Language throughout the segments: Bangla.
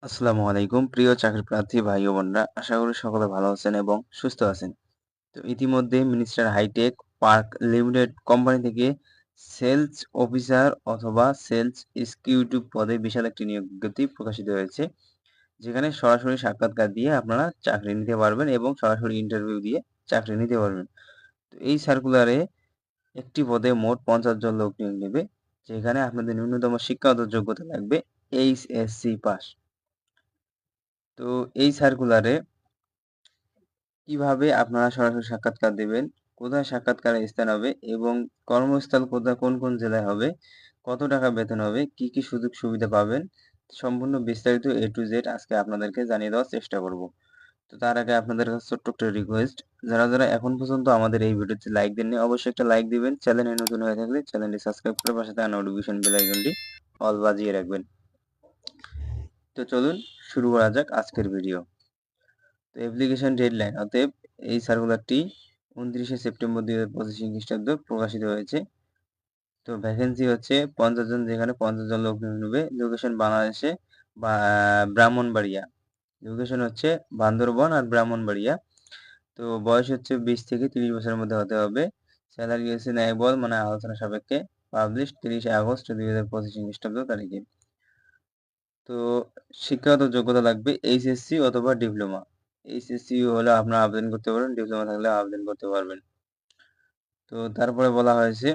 আসসালামু আলাইকুম প্রিয় চাকরি প্রার্থী ভাই ও বোনরা, আশা করি সকলে ভালো আছেন এবং সুস্থ আছেন। তো ইতিমধ্যে minister hitech park limited company থেকে সেলস অফিসার অথবা সেলস এক্সিকিউটিভ পদে বিশাল একটি নিয়োগ বিজ্ঞপ্তি প্রকাশিত হয়েছে, যেখানে সরাসরি সাক্ষাৎকার দিয়ে আপনারা চাকরি নিতে পারবেন এবং সরাসরি ইন্টারভিউ দিয়ে চাকরি নিতে পারবেন। তো এই সার্কুলারে একটি পদে মোট 50 জন লোক নিয়োগ নেবে, যেখানে আপনাদের ন্যূনতম শিক্ষাগত যোগ্যতা লাগবে এইচএসসি পাস। তো এই সার্কুলারে কিভাবে আপনারা সরাসরি সাক্ষাৎকার দেবেন, কোথায় সাক্ষাৎকারের স্থান হবে এবং কর্মস্থল কোথায়, কোন কোন জেলায় হবে, কত টাকা বেতন হবে, কি কি সুযোগ সুবিধা পাবেন, সম্পূর্ণ বিস্তারিত A to Z আজকে আপনাদেরকে জানিয়ে দেওয়ার চেষ্টা করব। তো তার আগে আপনাদের কাছে ছোট্ট একটা রিকোয়েস্ট, যারা এখন পর্যন্ত আমাদের এই ভিডিওতে লাইক দেননি অবশ্যই একটা লাইক দিবেন। চ্যানেলে নতুন হয়ে থাকলে চ্যানেলটি সাবস্ক্রাইব করে পাশে থাকা নোটিফিকেশন বেল আইকনটি অল বাজিয়ে রাখবেন। তো চলুন শুরু করা যাক আজকের ভিডিও। তো অ্যাপ্লিকেশন ডেডলাইন, অতএব এই সার্কুলারটি 29শে সেপ্টেম্বর 2025 খ্রিস্টাব্দে প্রকাশিত হয়েছে। তো ভ্যাকেন্সি হচ্ছে 50 জন, যেখানে 50 জন লোক নিয়োগ নেবে। লোকেশন বাংলাদেশে বা ব্রাহ্মণবাড়িয়া। লোকেশন হচ্ছে বান্দরবন আর ব্রাহ্মণবাড়িয়া। তো বয়স হচ্ছে 20 থেকে 30 বছরের মধ্যে হতে হবে। স্যালারি হচ্ছে ন্যায়বল মানে আলোচনা সাপেক্ষে। পাবলিশ 30 আগস্ট 2025 খ্রিস্টাব্দ তারিখে। তো শিক্ষাগত যোগ্যতা লাগবে এইচএসসি অথবা ডিপ্লোমা। এইচএসসি হলে আপনারা আবেদন করতে পারেন, ডিপ্লোমা থাকলে আবেদন করতে পারবেন। তো তারপরে বলা হয়েছে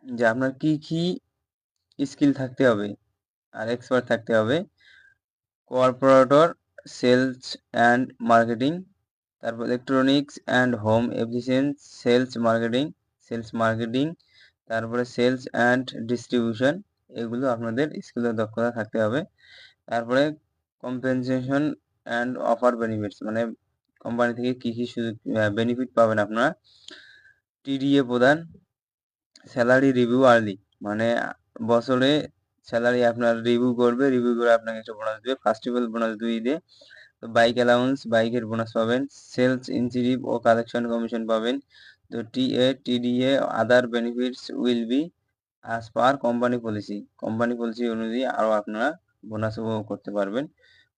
যে আপনার কি কি স্কিল থাকতে হবে আর এক্সপার্ট থাকতে হবে। কর্পোরেটর, সেলস অ্যান্ড মার্কেটিং, তারপর electronics and home appliances, sales marketing, তারপরে সেলস অ্যান্ড ডিস্ট্রিবিউশন, এগুলো আপনাদের স্কিলের দক্ষতা থাকতে হবে। তারপরে কম্পেনসেশন অ্যান্ড অফার বেনিফিটস, মানে কোম্পানি থেকে কি কি সুযোগ বেনিফিট পাবেন আপনারা। টিডিএ প্রদান, স্যালারি রিভিউ আর্লি, মানে বছরে স্যালারি আপনার রিভিউ করবে, রিভিউ করে আপনাকে একটা বোনাস দেবে, ফার্স্টিভ্যাল বোনাস দিয়ে। তো বাইক অ্যালাউন্স, বাইকের বোনাস পাবেন। সেলস ইনসেন্টিভ ও কালেকশন কমিশন পাবেন। তো TDA other benefits will be as per company policy অনুযায়ী আরও আপনারা বোনাস উপভোগ করতে পারবেন।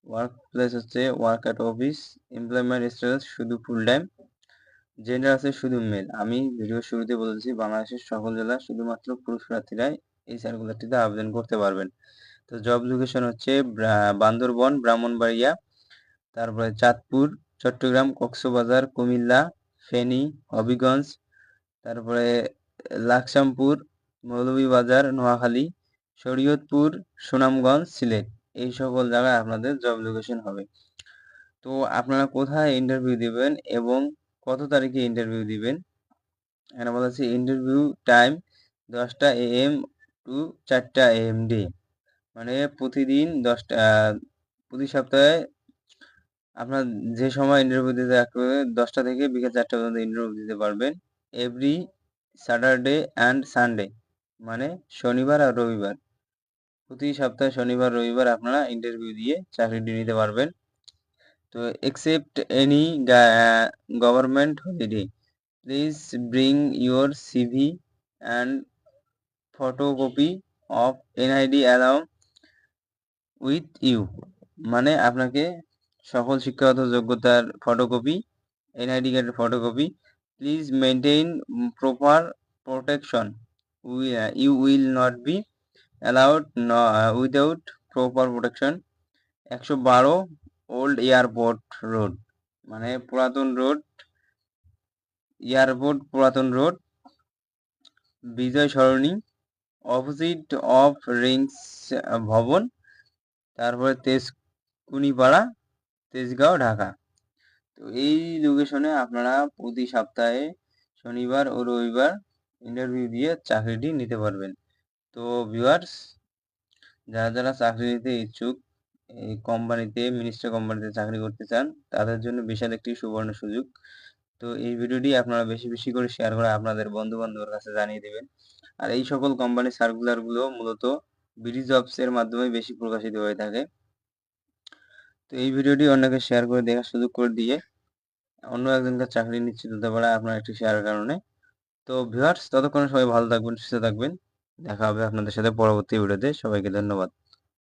ওয়ার্ক প্লেস হচ্ছে work at office. Employment status শুধু ফুল টাইম। জেন্ডার আছে শুধু মেল। আমি ভিডিওর শুরুতে বলেছি বাংলাদেশের সকল জেলা শুধুমাত্র পুরুষ প্রার্থীরাই এই সার্কুলারটিতে আবেদন করতে পারবেন। তো জব লোকেশন হচ্ছে বান্দরবন, ব্রাহ্মণবাড়িয়া, তারপরে চাঁদপুর, চট্টগ্রাম, কক্সবাজার, কুমিল্লা, ফেনী, হবিগঞ্জ, তারপরে লাকসামপুর, মৌলভীবাজার, নোয়াখালী, শরীয়তপুর, সুনামগঞ্জ, সিলেট, এই সকল জায়গায় আপনাদের জব লোকেশন হবে। তো আপনারা কোথায় ইন্টারভিউ দিবেন এবং কত তারিখে ইন্টারভিউ দিবেন, এখানে বলা হচ্ছে ইন্টারভিউ টাইম 10টা AM টু 4টা AM ডে, মানে প্রতিদিন প্রতি সপ্তাহে আপনার যে সময় ইন্টারভিউ দিতে রাখবে 10টা থেকে বিকেল 4টা পর্যন্ত ইন্টারভিউ দিতে পারবেন। এভরি স্যাটারডে অ্যান্ড সানডে, মানে শনিবার আর রবিবার, প্রতি সপ্তাহে শনিবার রবিবার আপনারা ইন্টারভিউ দিয়ে চাকরিটি নিতে পারবেন। তো except any government holiday, please bring your CV and photocopy of NID allow with you, মানে আপনাকে সকল শিক্ষাগত যোগ্যতার ফটোকপি, এনআইডি কার্ডের photocopy. Please maintain proper protection, you will not be allowed without proper protection. 112 old airport road, মানে পুরাতন road, Bijoy Sarani, opposite of Rangs Bhaban, তারপরে তেজকুনিপাড়া, তেজগাঁও, ঢাকা। তো এই লোকেশনে আপনারা প্রতি সপ্তাহে শনিবার ও রবিবার ইন্টারভিউ দিয়ে চাকরিটি নিতে পারবেন। তো ভিউয়ার্স, যারা চাকরি নিতে ইচ্ছুক, এই মিনিস্টার কোম্পানিতে চাকরি করতে চান, তাদের জন্য বিশাল একটি সুবর্ণ সুযোগ। তো এই ভিডিওটি আপনারা বেশি বেশি করে শেয়ার করে আপনাদের বন্ধু বান্ধবের কাছে জানিয়ে দেবেন। আর এই সকল কোম্পানির সার্কুলারগুলো মূলত বিডি জবস এর মাধ্যমে বেশি প্রকাশিত হয়ে থাকে। তো এই ভিডিওটি অন্যকে শেয়ার করে দেখার সুযোগ করে দিয়ে অন্য একজনকে চাকরি নিশ্চিত হতে পারে আপনার একটি শেয়ারের কারণে। তো ভিউয়ার্স, ততক্ষণে সবাই ভালো থাকবেন, সুস্থ থাকবেন। দেখা হবে আপনাদের সাথে পরবর্তী ভিডিওতে। সবাইকে ধন্যবাদ।